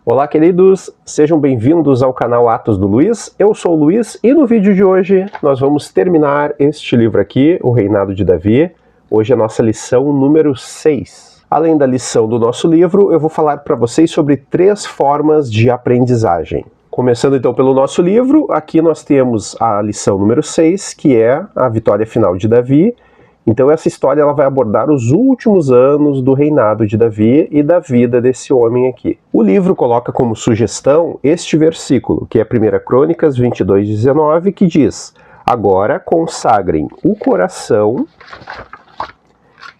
Olá, queridos, sejam bem-vindos ao canal Atos do Luiz. Eu sou o Luiz e no vídeo de hoje nós vamos terminar este livro aqui, O Reinado de Davi. Hoje é a nossa lição número 6. Além da lição do nosso livro, eu vou falar para vocês sobre 3 formas de aprendizagem. Começando então pelo nosso livro, aqui nós temos a lição número 6, que é a vitória final de Davi. Então essa história ela vai abordar os últimos anos do reinado de Davi e da vida desse homem aqui. O livro coloca como sugestão este versículo, que é 1 Crônicas 22:19, que diz: agora consagrem o coração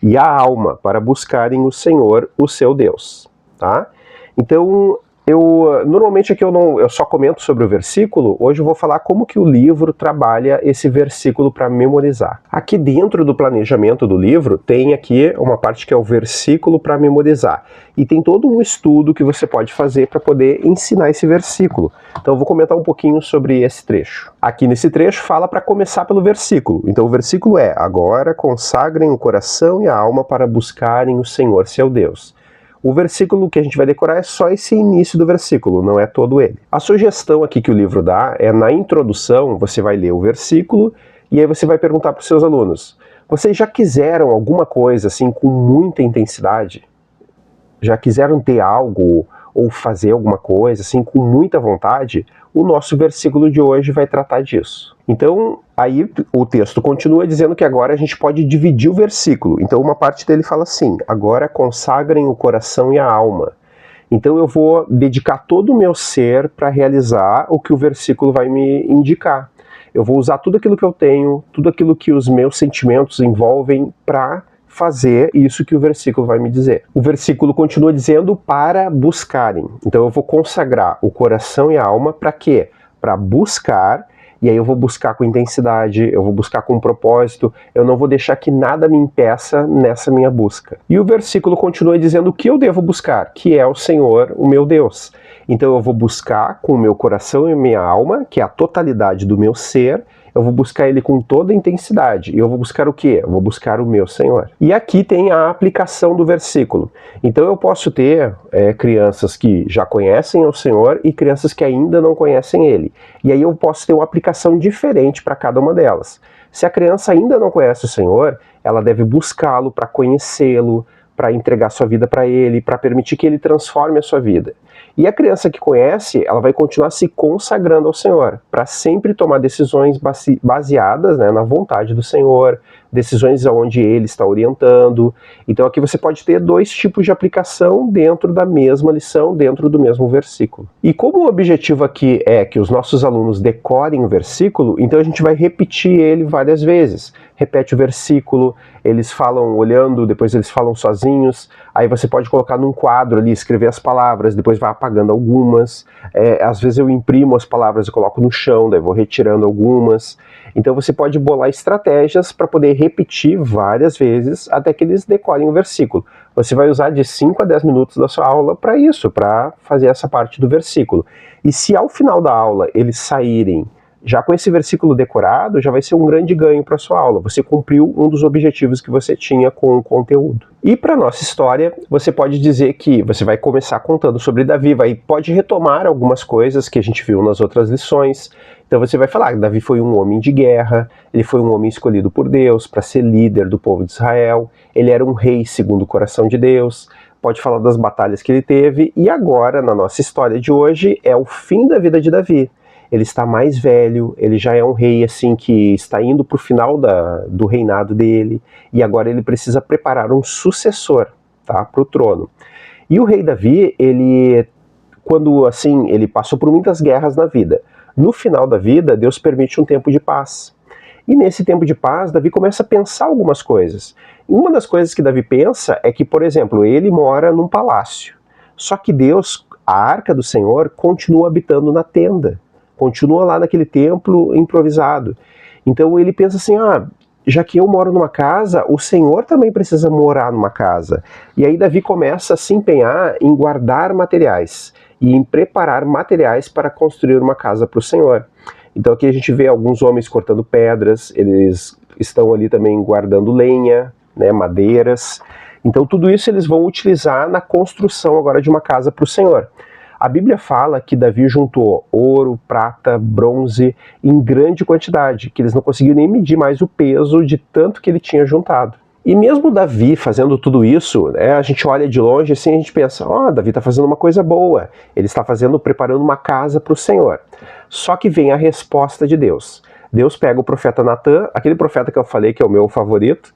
e a alma para buscarem o Senhor, o seu Deus. Tá? Então, normalmente aqui eu só comento sobre o versículo. Hoje eu vou falar como que o livro trabalha esse versículo para memorizar. Aqui dentro do planejamento do livro tem aqui uma parte que é o versículo para memorizar. E tem todo um estudo que você pode fazer para poder ensinar esse versículo. Então eu vou comentar um pouquinho sobre esse trecho. Aqui nesse trecho fala para começar pelo versículo. Então o versículo é: agora consagrem o coração e a alma para buscarem o Senhor, seu Deus. O versículo que a gente vai decorar é só esse início do versículo, não é todo ele. A sugestão aqui que o livro dá é, na introdução, você vai ler o versículo e aí você vai perguntar para os seus alunos: vocês já quiseram alguma coisa assim com muita intensidade? Já quiseram ter algo ou fazer alguma coisa assim com muita vontade? O nosso versículo de hoje vai tratar disso. Então, aí o texto continua dizendo que agora a gente pode dividir o versículo. Então, uma parte dele fala assim: agora consagrem o coração e a alma. Então, eu vou dedicar todo o meu ser para realizar o que o versículo vai me indicar. Eu vou usar tudo aquilo que eu tenho, tudo aquilo que os meus sentimentos envolvem para fazer isso que o versículo vai me dizer. O versículo continua dizendo para buscarem. Então eu vou consagrar o coração e a alma para quê? Para buscar, e aí eu vou buscar com intensidade, eu vou buscar com propósito, eu não vou deixar que nada me impeça nessa minha busca. E o versículo continua dizendo o que eu devo buscar, que é o Senhor, o meu Deus. Então eu vou buscar com o meu coração e minha alma, que é a totalidade do meu ser. Eu vou buscar ele com toda a intensidade. E eu vou buscar o quê? Eu vou buscar o meu Senhor. E aqui tem a aplicação do versículo. Então eu posso ter crianças que já conhecem o Senhor e crianças que ainda não conhecem ele. E aí eu posso ter uma aplicação diferente para cada uma delas. Se a criança ainda não conhece o Senhor, ela deve buscá-lo para conhecê-lo, para entregar sua vida para ele, para permitir que ele transforme a sua vida. E a criança que conhece, ela vai continuar se consagrando ao Senhor, para sempre tomar decisões baseadas, né, na vontade do Senhor, decisões onde Ele está orientando. Então aqui você pode ter 2 tipos de aplicação dentro da mesma lição, dentro do mesmo versículo. E como o objetivo aqui é que os nossos alunos decorem o versículo, então a gente vai repetir ele várias vezes. Repete o versículo, eles falam olhando, depois eles falam sozinhos, aí você pode colocar num quadro ali, escrever as palavras, depois vai apagando algumas, às vezes eu imprimo as palavras e coloco no chão, daí vou retirando algumas. Então você pode bolar estratégias para poder repetir várias vezes até que eles decorem o versículo. Você vai usar de 5 a 10 minutos da sua aula para isso, para fazer essa parte do versículo. E se ao final da aula eles saírem já com esse versículo decorado, já vai ser um grande ganho para a sua aula. Você cumpriu um dos objetivos que você tinha com o conteúdo. E para a nossa história, você pode dizer que você vai começar contando sobre Davi, pode retomar algumas coisas que a gente viu nas outras lições. Então você vai falar que Davi foi um homem de guerra, ele foi um homem escolhido por Deus para ser líder do povo de Israel, ele era um rei segundo o coração de Deus. Pode falar das batalhas que ele teve. E agora, na nossa história de hoje, é o fim da vida de Davi. Ele está mais velho, ele já é um rei assim que está indo para o final do reinado dele, e agora ele precisa preparar um sucessor, tá, para o trono. E o rei Davi, quando assim, ele passou por muitas guerras na vida. No final da vida, Deus permite um tempo de paz. E nesse tempo de paz, Davi começa a pensar algumas coisas. Uma das coisas que Davi pensa é que, por exemplo, ele mora num palácio. Só que Deus, a arca do Senhor, continua habitando na tenda. Continua lá naquele templo improvisado. Então ele pensa assim, já que eu moro numa casa, o Senhor também precisa morar numa casa. E aí Davi começa a se empenhar em guardar materiais e em preparar materiais para construir uma casa para o Senhor. Então aqui a gente vê alguns homens cortando pedras, eles estão ali também guardando lenha, né, madeiras. Então tudo isso eles vão utilizar na construção agora de uma casa para o Senhor. A Bíblia fala que Davi juntou ouro, prata, bronze em grande quantidade, que eles não conseguiam nem medir mais o peso de tanto que ele tinha juntado. E mesmo Davi fazendo tudo isso, né, a gente olha de longe assim, a gente pensa, Davi está fazendo uma coisa boa, ele está preparando uma casa para o Senhor. Só que vem a resposta de Deus. Deus pega o profeta Natã, aquele profeta que eu falei que é o meu favorito,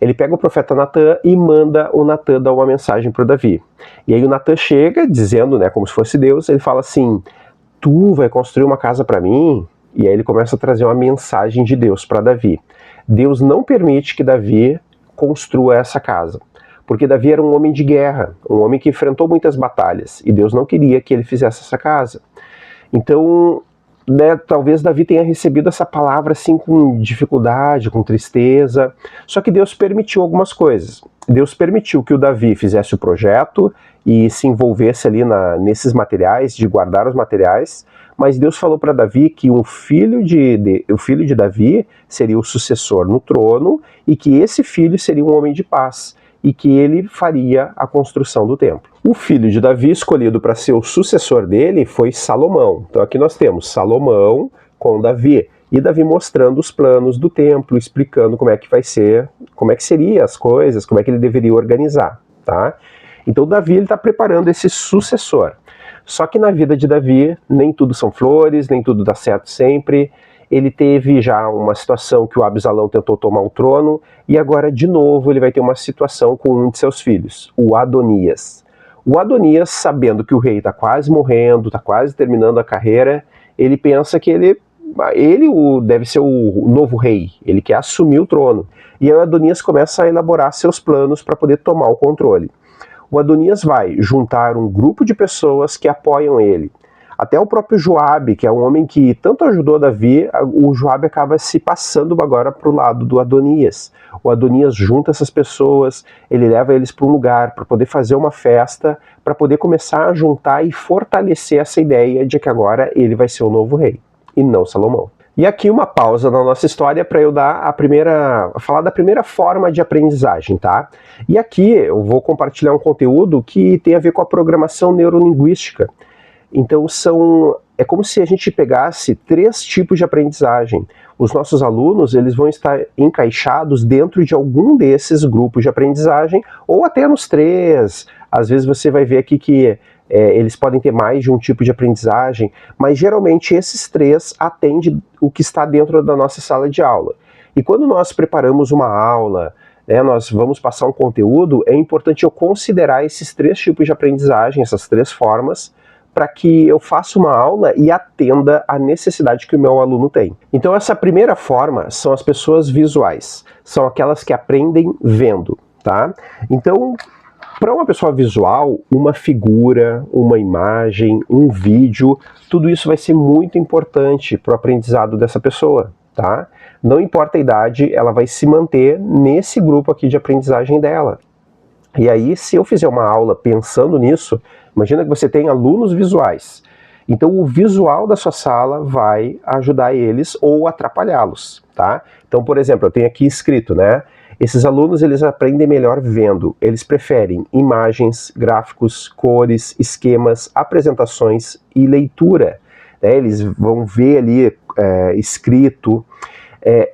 ele pega o profeta Natã e manda o Natã dar uma mensagem para o Davi. E aí o Natã chega dizendo, né, como se fosse Deus, ele fala assim, tu vai construir uma casa para mim? E aí ele começa a trazer uma mensagem de Deus para Davi. Deus não permite que Davi construa essa casa, porque Davi era um homem de guerra, um homem que enfrentou muitas batalhas, e Deus não queria que ele fizesse essa casa. Então, né, talvez Davi tenha recebido essa palavra assim com dificuldade, com tristeza, só que Deus permitiu algumas coisas. Deus permitiu que o Davi fizesse o projeto e se envolvesse ali nesses materiais, de guardar os materiais, mas Deus falou para Davi que o filho de Davi seria o sucessor no trono e que esse filho seria um homem de paz e que ele faria a construção do templo. O filho de Davi escolhido para ser o sucessor dele foi Salomão. Então aqui nós temos Salomão com Davi e Davi mostrando os planos do templo, explicando como é que vai ser, como é que seriam as coisas, como é que ele deveria organizar, tá? Então Davi está preparando esse sucessor. Só que na vida de Davi, nem tudo são flores, nem tudo dá certo sempre. Ele teve já uma situação que o Absalão tentou tomar o trono, e agora, de novo, ele vai ter uma situação com um de seus filhos, o Adonias. O Adonias, sabendo que o rei está quase morrendo, está quase terminando a carreira, ele pensa que ele deve ser o novo rei, ele quer assumir o trono. E aí o Adonias começa a elaborar seus planos para poder tomar o controle. O Adonias vai juntar um grupo de pessoas que apoiam ele. Até o próprio Joabe, que é um homem que tanto ajudou Davi, o Joabe acaba se passando agora para o lado do Adonias. O Adonias junta essas pessoas, ele leva eles para um lugar para poder fazer uma festa, para poder começar a juntar e fortalecer essa ideia de que agora ele vai ser o novo rei, e não Salomão. E aqui uma pausa na nossa história para eu dar falar da primeira forma de aprendizagem, tá? E aqui eu vou compartilhar um conteúdo que tem a ver com a programação neurolinguística. Então é como se a gente pegasse 3 tipos de aprendizagem. Os nossos alunos, eles vão estar encaixados dentro de algum desses grupos de aprendizagem, ou até nos 3. Às vezes você vai ver aqui que eles podem ter mais de um tipo de aprendizagem, mas geralmente esses 3 atendem o que está dentro da nossa sala de aula. E quando nós preparamos uma aula, né, nós vamos passar um conteúdo, é importante eu considerar esses 3 tipos de aprendizagem, essas 3 formas, para que eu faça uma aula e atenda a necessidade que o meu aluno tem. Então essa primeira forma são as pessoas visuais, são aquelas que aprendem vendo, tá? Então, para uma pessoa visual, uma figura, uma imagem, um vídeo, tudo isso vai ser muito importante para o aprendizado dessa pessoa, tá? Não importa a idade, ela vai se manter nesse grupo aqui de aprendizagem dela. E aí, se eu fizer uma aula pensando nisso, imagina que você tem alunos visuais. Então o visual da sua sala vai ajudar eles ou atrapalhá-los, tá? Então, por exemplo, eu tenho aqui escrito, né? Esses alunos, eles aprendem melhor vendo. Eles preferem imagens, gráficos, cores, esquemas, apresentações e leitura, né? Eles vão ver ali escrito.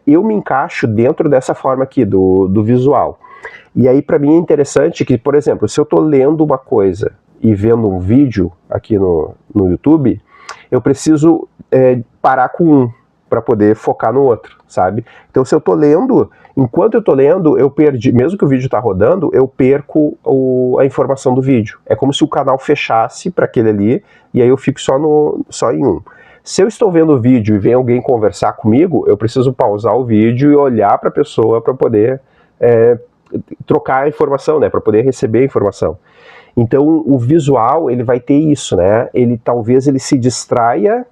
Eu me encaixo dentro dessa forma aqui do visual. E aí, para mim, é interessante que, por exemplo, se eu estou lendo uma coisa e vendo um vídeo aqui no YouTube, eu preciso parar com um para poder focar no outro, sabe? Então, se eu estou lendo, enquanto eu estou lendo, eu perdi, mesmo que o vídeo está rodando, eu perco a informação do vídeo. É como se o canal fechasse para aquele ali, e aí eu fico só em um. Se eu estou vendo o vídeo e vem alguém conversar comigo, eu preciso pausar o vídeo e olhar para a pessoa para poder trocar a informação, né? Para poder receber a informação. Então, o visual, ele vai ter isso, né? Talvez ele se distraia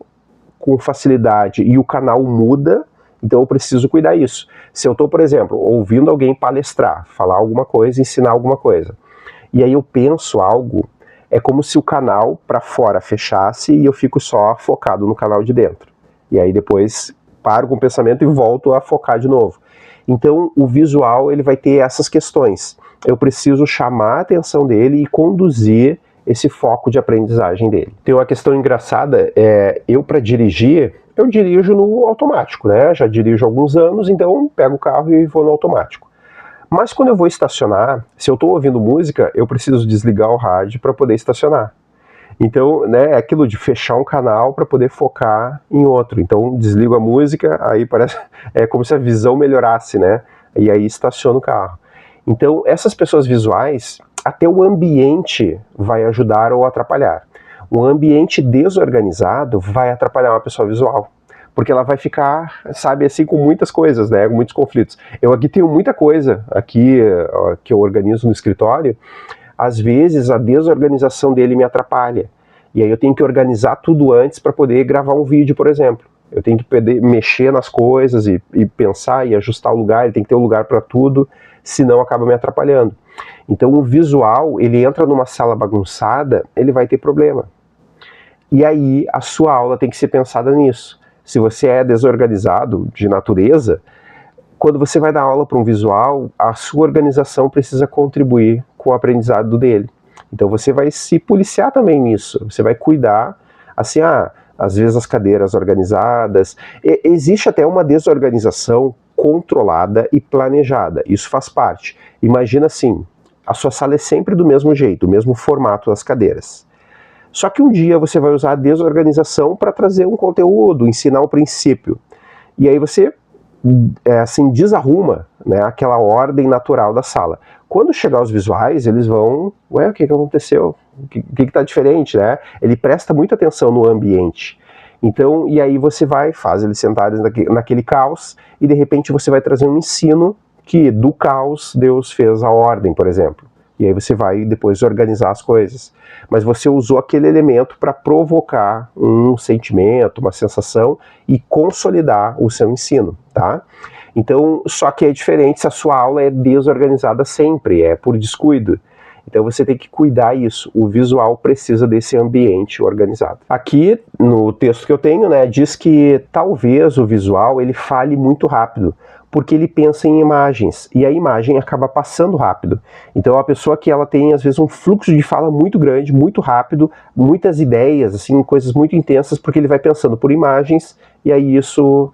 com facilidade e o canal muda, então eu preciso cuidar disso. Se eu estou, por exemplo, ouvindo alguém palestrar, falar alguma coisa, ensinar alguma coisa, e aí eu penso algo, é como se o canal para fora fechasse e eu fico só focado no canal de dentro. E aí depois paro com o pensamento e volto a focar de novo. Então, o visual, ele vai ter essas questões. Eu preciso chamar a atenção dele e conduzir esse foco de aprendizagem dele. Tem uma questão engraçada, eu para dirigir, eu dirijo no automático, né? Já dirijo há alguns anos, então pego o carro e vou no automático. Mas quando eu vou estacionar, se eu estou ouvindo música, eu preciso desligar o rádio para poder estacionar. Então, né, é aquilo de fechar um canal para poder focar em outro. Então, desligo a música, aí parece como se a visão melhorasse, né? E aí estaciona o carro. Então, essas pessoas visuais, até o ambiente vai ajudar ou atrapalhar. Um ambiente desorganizado vai atrapalhar uma pessoa visual, porque ela vai ficar, sabe, assim, com muitas coisas, né, com muitos conflitos. Eu aqui tenho muita coisa, aqui, que eu organizo no escritório. Às vezes a desorganização dele me atrapalha, e aí eu tenho que organizar tudo antes para poder gravar um vídeo, por exemplo. Eu tenho que poder mexer nas coisas e pensar e ajustar o lugar, ele tem que ter um lugar para tudo, senão acaba me atrapalhando. Então o visual, ele entra numa sala bagunçada, ele vai ter problema. E aí a sua aula tem que ser pensada nisso. Se você é desorganizado de natureza, quando você vai dar aula para um visual, a sua organização precisa contribuir com o aprendizado dele. Então você vai se policiar também nisso, você vai cuidar, assim, às vezes as cadeiras organizadas. Existe até uma desorganização controlada e planejada, isso faz parte. Imagina assim, a sua sala é sempre do mesmo jeito, o mesmo formato das cadeiras. Só que um dia você vai usar a desorganização para trazer um conteúdo, ensinar um princípio. E aí você, assim, desarruma, né, aquela ordem natural da sala. Quando chegar os visuais, eles vão, ué, o que aconteceu? O que está diferente, né? Ele presta muita atenção no ambiente. Então, e aí você faz eles sentarem naquele caos, e de repente você vai trazer um ensino que do caos Deus fez a ordem, por exemplo. E aí você vai depois organizar as coisas. Mas você usou aquele elemento para provocar um sentimento, uma sensação e consolidar o seu ensino, tá? Então, só que é diferente se a sua aula é desorganizada sempre, é por descuido. Então você tem que cuidar isso. O visual precisa desse ambiente organizado. Aqui, no texto que eu tenho, né, diz que talvez o visual ele fale muito rápido, porque ele pensa em imagens, e a imagem acaba passando rápido. Então a pessoa que ela tem, às vezes, um fluxo de fala muito grande, muito rápido, muitas ideias, assim, coisas muito intensas, porque ele vai pensando por imagens, e aí isso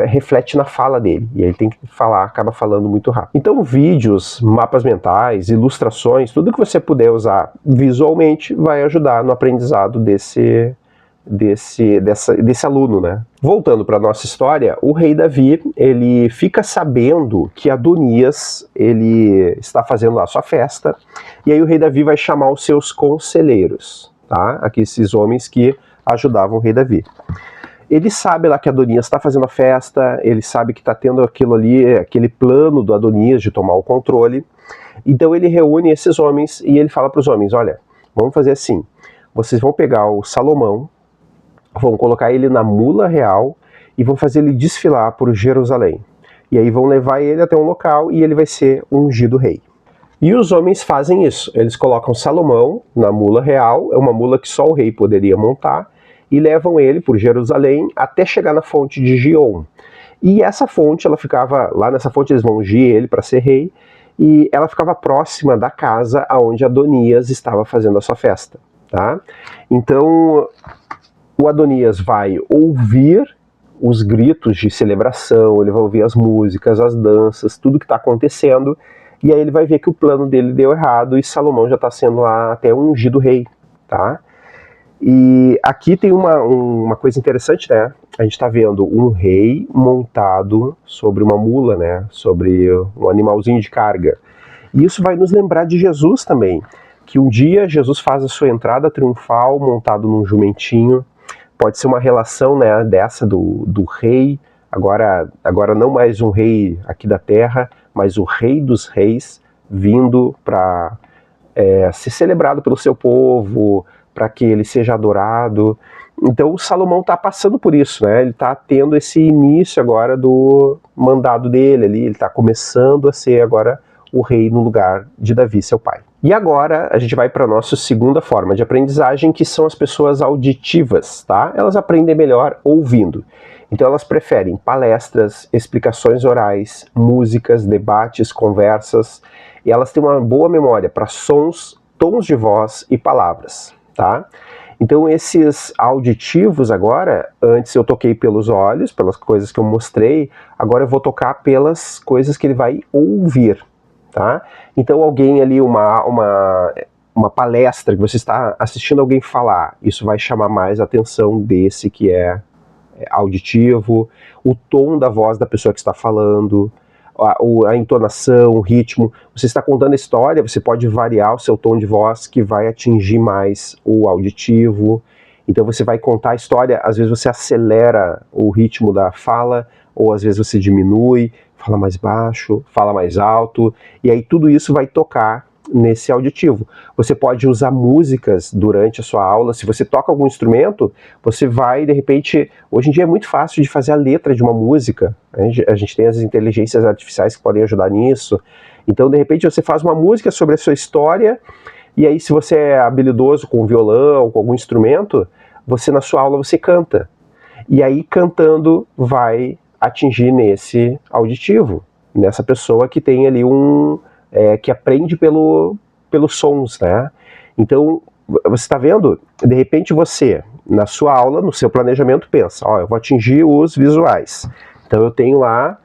reflete na fala dele, e aí ele tem que falar, acaba falando muito rápido. Então vídeos, mapas mentais, ilustrações, tudo que você puder usar visualmente vai ajudar no aprendizado desse aluno, né? Voltando para a nossa história, o rei Davi, ele fica sabendo que Adonias, ele está fazendo lá a sua festa, e aí o rei Davi vai chamar os seus conselheiros, tá? Aqui esses homens que ajudavam o rei Davi. Ele sabe lá que Adonias está fazendo a festa, ele sabe que está tendo aquilo ali, aquele plano do Adonias de tomar o controle, então ele reúne esses homens e ele fala para os homens, olha, vamos fazer assim, vocês vão pegar o Salomão, vão colocar ele na mula real e vão fazer ele desfilar por Jerusalém. E aí vão levar ele até um local e ele vai ser ungido rei. E os homens fazem isso. Eles colocam Salomão na mula real, é uma mula que só o rei poderia montar, e levam ele por Jerusalém até chegar na fonte de Gion. E essa fonte, ela ficava, lá nessa fonte eles vão ungir ele para ser rei, e ela ficava próxima da casa onde Adonias estava fazendo a sua festa. Tá? Então, o Adonias vai ouvir os gritos de celebração, ele vai ouvir as músicas, as danças, tudo que está acontecendo, e aí ele vai ver que o plano dele deu errado e Salomão já está sendo lá até ungido rei, tá? E aqui tem uma coisa interessante, né? A gente está vendo um rei montado sobre uma mula, né? Sobre um animalzinho de carga. E isso vai nos lembrar de Jesus também, que um dia Jesus faz a sua entrada triunfal montado num jumentinho. Pode ser uma relação, né, dessa do rei, agora não mais um rei aqui da terra, mas o rei dos reis vindo para ser celebrado pelo seu povo, para que ele seja adorado. Então o Salomão está passando por isso, né? Ele está tendo esse início agora do mandado dele ali, ele está começando a ser agora o rei no lugar de Davi, seu pai. E agora a gente vai para a nossa segunda forma de aprendizagem, que são as pessoas auditivas, tá? Elas aprendem melhor ouvindo. Então elas preferem palestras, explicações orais, músicas, debates, conversas, e elas têm uma boa memória para sons tons de voz e palavras, tá? Então esses auditivos agora, antes eu toquei pelos olhos, pelas coisas que eu mostrei, agora eu vou tocar pelas coisas que ele vai ouvir, tá? Então alguém ali, uma palestra que você está assistindo alguém falar, isso vai chamar mais a atenção desse que é auditivo, o tom da voz da pessoa que está falando, a entonação, o ritmo. Você está contando a história, você pode variar o seu tom de voz que vai atingir mais o auditivo. Então você vai contar a história, às vezes você acelera o ritmo da fala, ou às vezes você diminui, fala mais baixo, fala mais alto, e aí tudo isso vai tocar nesse auditivo. Você pode usar músicas durante a sua aula. Se você toca algum instrumento, você vai, de repente, hoje em dia é muito fácil de fazer a letra de uma música, né? A gente tem as inteligências artificiais que podem ajudar nisso. Então, de repente, você faz uma música sobre a sua história, e aí se você é habilidoso com violão, com algum instrumento, você na sua aula você canta. E aí, cantando, vai atingir nesse auditivo, nessa pessoa que tem ali que aprende pelos sons, né? Então, você está vendo? De repente você, na sua aula, no seu planejamento, pensa, ó, eu vou atingir os visuais. Então eu tenho lá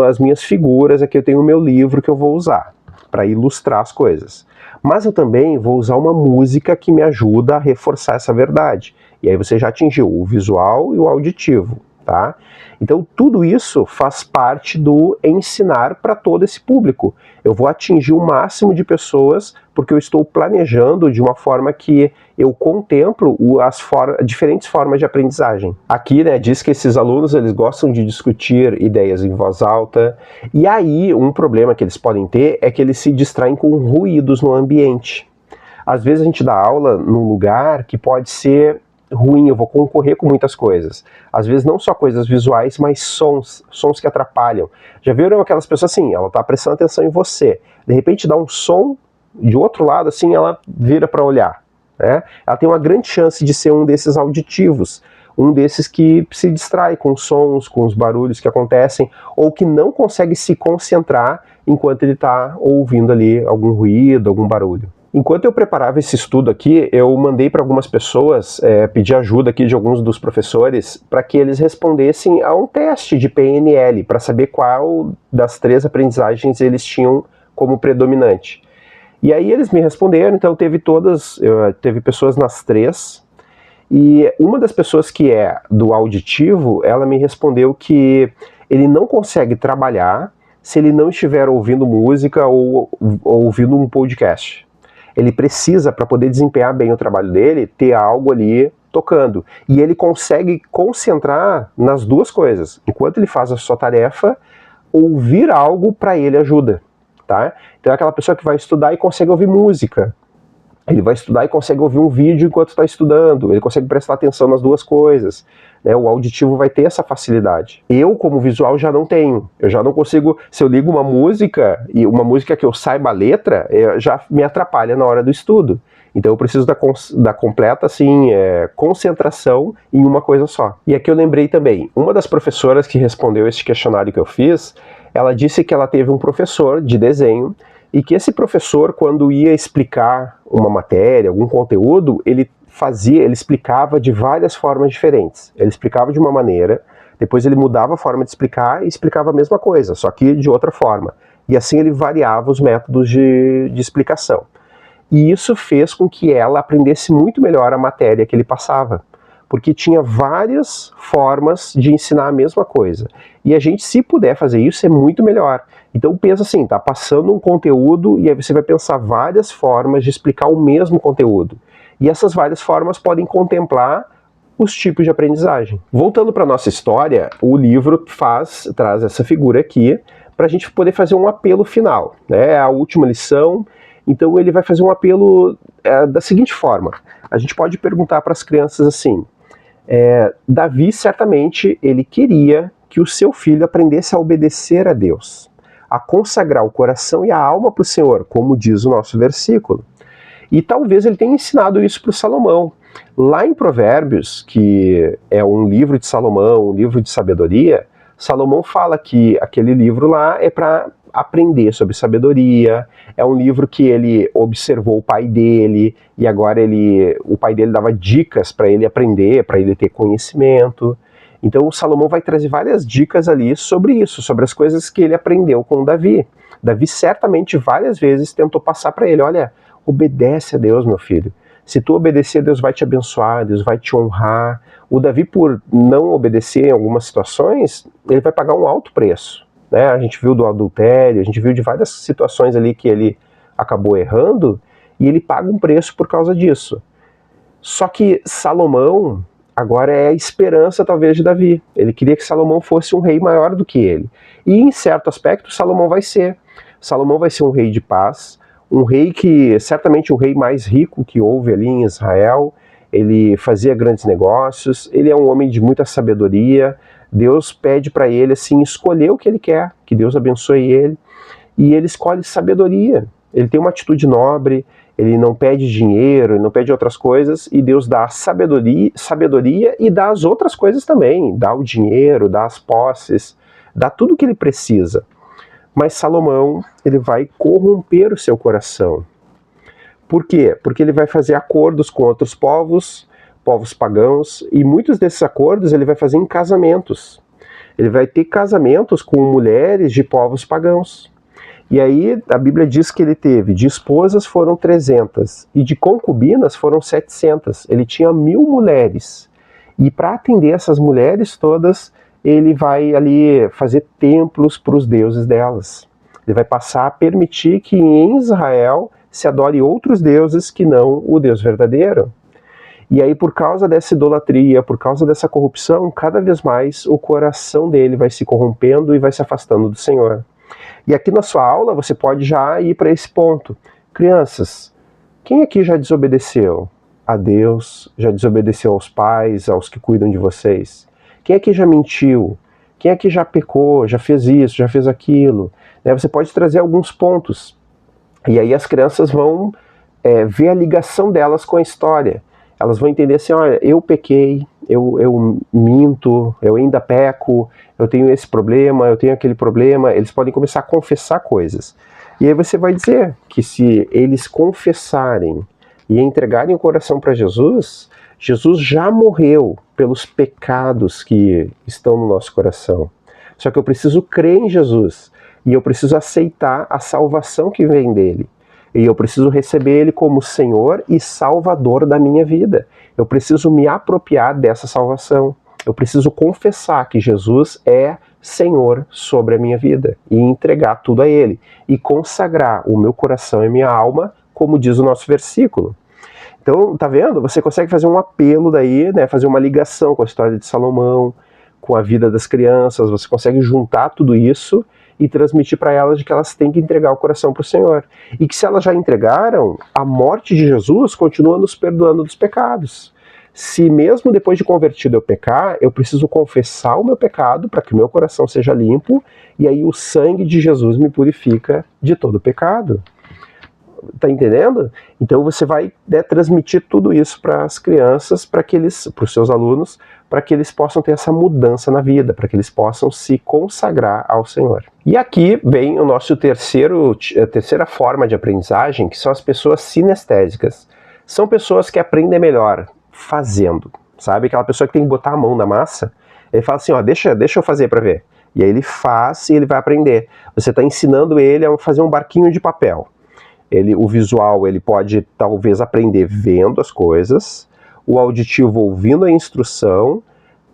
as minhas figuras, aqui eu tenho o meu livro que eu vou usar para ilustrar as coisas. Mas eu também vou usar uma música que me ajuda a reforçar essa verdade. E aí você já atingiu o visual e o auditivo, tá? Então tudo isso faz parte do ensinar para todo esse público. Eu vou atingir o máximo de pessoas porque eu estou planejando de uma forma que eu contemplo diferentes formas de aprendizagem. Aqui, né, diz que esses alunos eles gostam de discutir ideias em voz alta, e aí um problema que eles podem ter é que eles se distraem com ruídos no ambiente. Às vezes a gente dá aula num lugar que pode ser ruim, eu vou concorrer com muitas coisas. Às vezes não só coisas visuais, mas sons que atrapalham. Já viram aquelas pessoas assim, ela está prestando atenção em você, de repente dá um som de outro lado, assim, ela vira para olhar, né? Ela tem uma grande chance de ser um desses auditivos, um desses que se distrai com os sons, com os barulhos que acontecem, ou que não consegue se concentrar enquanto ele está ouvindo ali algum ruído, algum barulho. Enquanto eu preparava esse estudo aqui, eu mandei para algumas pessoas, pedir ajuda aqui de alguns dos professores, para que eles respondessem a um teste de PNL, para saber qual das 3 aprendizagens eles tinham como predominante. E aí eles me responderam, então teve pessoas nas 3, e uma das pessoas que é do auditivo, ela me respondeu que ele não consegue trabalhar se ele não estiver ouvindo música ou ouvindo um podcast. Ele precisa, para poder desempenhar bem o trabalho dele, ter algo ali tocando. E ele consegue concentrar nas 2 coisas. Enquanto ele faz a sua tarefa, ouvir algo para ele ajuda, tá? Então é aquela pessoa que vai estudar e consegue ouvir música. Ele vai estudar e consegue ouvir um vídeo enquanto está estudando, ele consegue prestar atenção nas 2 coisas, né? O auditivo vai ter essa facilidade. Eu, como visual, já não tenho. Eu já não consigo, se eu ligo uma música, e uma música que eu saiba a letra, já me atrapalha na hora do estudo. Então eu preciso da completa assim, concentração em uma coisa só. E aqui eu lembrei também, uma das professoras que respondeu esse questionário que eu fiz, ela disse que ela teve um professor de desenho, e que esse professor, quando ia explicar uma matéria, algum conteúdo, ele explicava de várias formas diferentes. Ele explicava de uma maneira, depois ele mudava a forma de explicar e explicava a mesma coisa, só que de outra forma. E assim ele variava os métodos de explicação. E isso fez com que ela aprendesse muito melhor a matéria que ele passava, porque tinha várias formas de ensinar a mesma coisa. E a gente, se puder fazer isso, é muito melhor. Então pensa assim, tá passando um conteúdo e aí você vai pensar várias formas de explicar o mesmo conteúdo. E essas várias formas podem contemplar os tipos de aprendizagem. Voltando para a nossa história, o livro traz essa figura aqui para a gente poder fazer um apelo final, né? É a última lição, então ele vai fazer um apelo da seguinte forma. A gente pode perguntar para as crianças assim, Davi certamente ele queria que o seu filho aprendesse a obedecer a Deus, a consagrar o coração e a alma para o Senhor, como diz o nosso versículo. E talvez ele tenha ensinado isso para o Salomão. Lá em Provérbios, que é um livro de Salomão, um livro de sabedoria, Salomão fala que aquele livro lá é para aprender sobre sabedoria, é um livro que ele observou o pai dele, e agora o pai dele dava dicas para ele aprender, para ele ter conhecimento. Então o Salomão vai trazer várias dicas ali sobre isso, sobre as coisas que ele aprendeu com Davi. Davi certamente várias vezes tentou passar para ele, olha, obedece a Deus, meu filho. Se tu obedecer, Deus vai te abençoar, Deus vai te honrar. O Davi, por não obedecer em algumas situações, ele vai pagar um alto preço. Né? A gente viu do adultério, a gente viu de várias situações ali que ele acabou errando, e ele paga um preço por causa disso. Só que Salomão agora é a esperança talvez de Davi. Ele queria que Salomão fosse um rei maior do que ele. E em certo aspecto Salomão vai ser. Salomão vai ser um rei de paz, um rei que, certamente o rei mais rico que houve ali em Israel. Ele fazia grandes negócios, ele é um homem de muita sabedoria. Deus pede para ele assim, escolher o que ele quer, que Deus abençoe ele, e ele escolhe sabedoria. Ele tem uma atitude nobre, ele não pede dinheiro, ele não pede outras coisas, e Deus dá sabedoria e dá as outras coisas também, dá o dinheiro, dá as posses, dá tudo o que ele precisa. Mas Salomão, ele vai corromper o seu coração. Por quê? Porque ele vai fazer acordos com outros povos pagãos, e muitos desses acordos ele vai fazer em casamentos. Ele vai ter casamentos com mulheres de povos pagãos. E aí a Bíblia diz que ele teve, de esposas foram 300, e de concubinas foram 700. Ele tinha 1000 mulheres. E para atender essas mulheres todas, ele vai ali fazer templos para os deuses delas. Ele vai passar a permitir que em Israel se adore outros deuses que não o Deus verdadeiro. E aí, por causa dessa idolatria, por causa dessa corrupção, cada vez mais o coração dele vai se corrompendo e vai se afastando do Senhor. E aqui na sua aula você pode já ir para esse ponto. Crianças, quem aqui já desobedeceu a Deus, já desobedeceu aos pais, aos que cuidam de vocês? Quem aqui já mentiu? Quem aqui já pecou, já fez isso, já fez aquilo? Você pode trazer alguns pontos. E aí as crianças vão ver a ligação delas com a história. Elas vão entender assim, olha, eu pequei, eu minto, eu ainda peco, eu tenho esse problema, eu tenho aquele problema. Eles podem começar a confessar coisas. E aí você vai dizer que se eles confessarem e entregarem o coração para Jesus, Jesus já morreu pelos pecados que estão no nosso coração. Só que eu preciso crer em Jesus, e eu preciso aceitar a salvação que vem dele. E eu preciso receber ele como Senhor e Salvador da minha vida. Eu preciso me apropriar dessa salvação. Eu preciso confessar que Jesus é Senhor sobre a minha vida e entregar tudo a ele. E consagrar o meu coração e minha alma, como diz o nosso versículo. Então, tá vendo? Você consegue fazer um apelo daí, fazer uma ligação com a história de Salomão, com a vida das crianças. Você consegue juntar tudo isso e transmitir para elas de que elas têm que entregar o coração para o Senhor. E que se elas já entregaram, a morte de Jesus continua nos perdoando dos pecados. Se mesmo depois de convertido eu pecar, eu preciso confessar o meu pecado para que o meu coração seja limpo, e aí o sangue de Jesus me purifica de todo pecado. Tá entendendo? Então você vai transmitir tudo isso para as crianças, para os seus alunos, para que eles possam ter essa mudança na vida, para que eles possam se consagrar ao Senhor. E aqui vem o nosso terceira forma de aprendizagem, que são as pessoas sinestésicas. São pessoas que aprendem melhor fazendo, sabe? Aquela pessoa que tem que botar a mão na massa, ele fala assim, ó, deixa eu fazer para ver. E aí ele faz e ele vai aprender. Você está ensinando ele a fazer um barquinho de papel. O visual ele pode talvez aprender vendo as coisas, o auditivo ouvindo a instrução,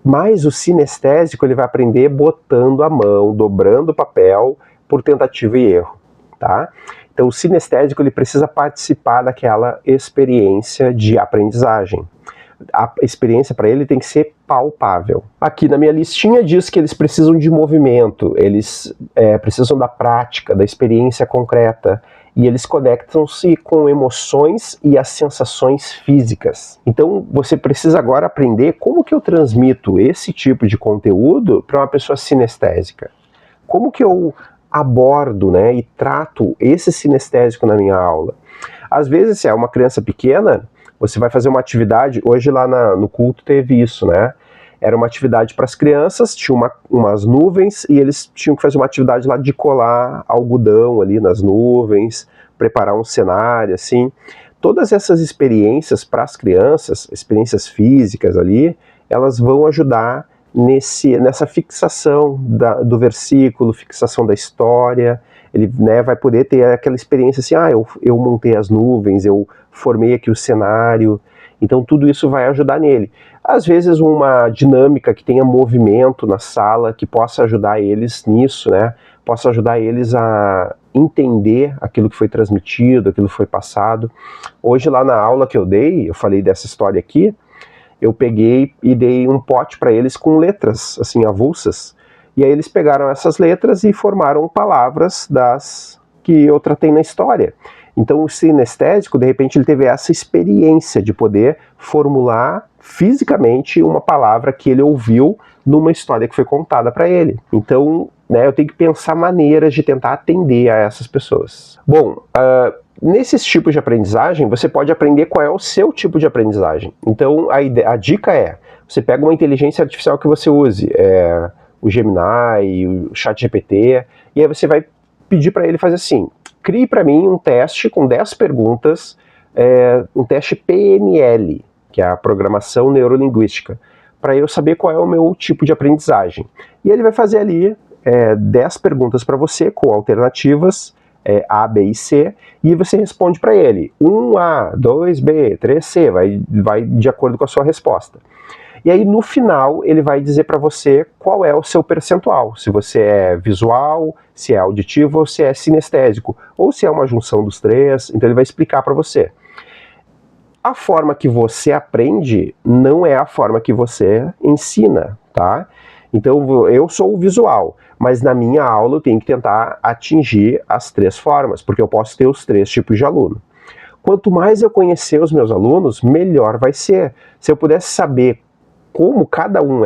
mas o sinestésico ele vai aprender botando a mão, dobrando o papel por tentativa e erro, tá? Então o sinestésico ele precisa participar daquela experiência de aprendizagem. A experiência para ele tem que ser palpável. Aqui na minha listinha diz que eles precisam de movimento, eles precisam da prática, da experiência concreta, e eles conectam-se com emoções e as sensações físicas. Então você precisa agora aprender como que eu transmito esse tipo de conteúdo para uma pessoa sinestésica. Como que eu abordo e trato esse sinestésico na minha aula. Às vezes, se é uma criança pequena, você vai fazer uma atividade, hoje lá no culto teve isso, Era uma atividade para as crianças, tinha umas nuvens e eles tinham que fazer uma atividade lá de colar algodão ali nas nuvens, preparar um cenário, assim. Todas essas experiências para as crianças, experiências físicas ali, elas vão ajudar nessa fixação do versículo, fixação da história. Ele, né, vai poder ter aquela experiência assim, eu montei as nuvens, eu formei aqui o cenário. Então tudo isso vai ajudar nele. Às vezes uma dinâmica que tenha movimento na sala, que possa ajudar eles nisso, né? Possa ajudar eles a entender aquilo que foi transmitido, aquilo que foi passado. Hoje lá na aula que eu dei, eu falei dessa história aqui, eu peguei e dei um pote para eles com letras, assim, avulsas. E aí eles pegaram essas letras e formaram palavras das que eu tratei na história. Então o sinestésico, de repente, ele teve essa experiência de poder formular fisicamente uma palavra que ele ouviu numa história que foi contada para ele. Então, né, eu tenho que pensar maneiras de tentar atender a essas pessoas. Bom, nesses tipos de aprendizagem, você pode aprender qual é o seu tipo de aprendizagem. Então a dica é, você pega uma inteligência artificial que você use, o Gemini, o ChatGPT, e aí você vai pedir para ele fazer assim, crie para mim um teste com 10 perguntas, um teste PNL, que é a Programação Neurolinguística, para eu saber qual é o meu tipo de aprendizagem. E ele vai fazer ali 10 perguntas para você, com alternativas, A, B e C, e você responde para ele, 1A, 2B, 3C, vai de acordo com a sua resposta. E aí no final ele vai dizer para você qual é o seu percentual, se você é visual, se é auditivo ou se é sinestésico, ou se é uma junção dos três, então ele vai explicar para você. A forma que você aprende não é a forma que você ensina, tá? Então eu sou o visual, mas na minha aula eu tenho que tentar atingir as 3 formas, porque eu posso ter os 3 tipos de aluno. Quanto mais eu conhecer os meus alunos, melhor vai ser. Se eu pudesse saber como cada um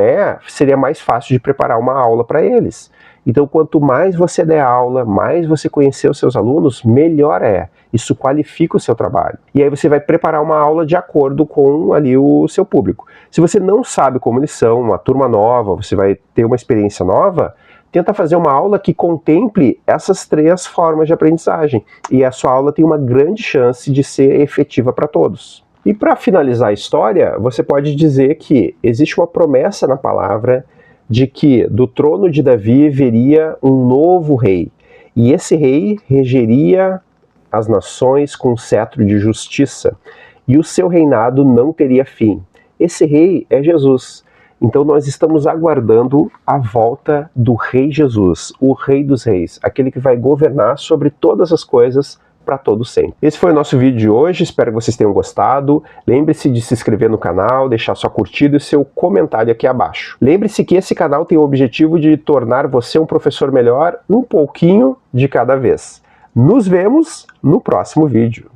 seria mais fácil de preparar uma aula para eles. Então, quanto mais você der aula, mais você conhecer os seus alunos, melhor é. Isso qualifica o seu trabalho. E aí você vai preparar uma aula de acordo com ali o seu público. Se você não sabe como eles são, uma turma nova, você vai ter uma experiência nova, tenta fazer uma aula que contemple essas 3 formas de aprendizagem. E a sua aula tem uma grande chance de ser efetiva para todos. E para finalizar a história, você pode dizer que existe uma promessa na palavra de que do trono de Davi viria um novo rei. E esse rei regeria as nações com um cetro de justiça. E o seu reinado não teria fim. Esse rei é Jesus. Então nós estamos aguardando a volta do rei Jesus, o rei dos reis, aquele que vai governar sobre todas as coisas para todo sempre. Esse foi o nosso vídeo de hoje, espero que vocês tenham gostado. Lembre-se de se inscrever no canal, deixar sua curtida e seu comentário aqui abaixo. Lembre-se que esse canal tem o objetivo de tornar você um professor melhor um pouquinho de cada vez. Nos vemos no próximo vídeo.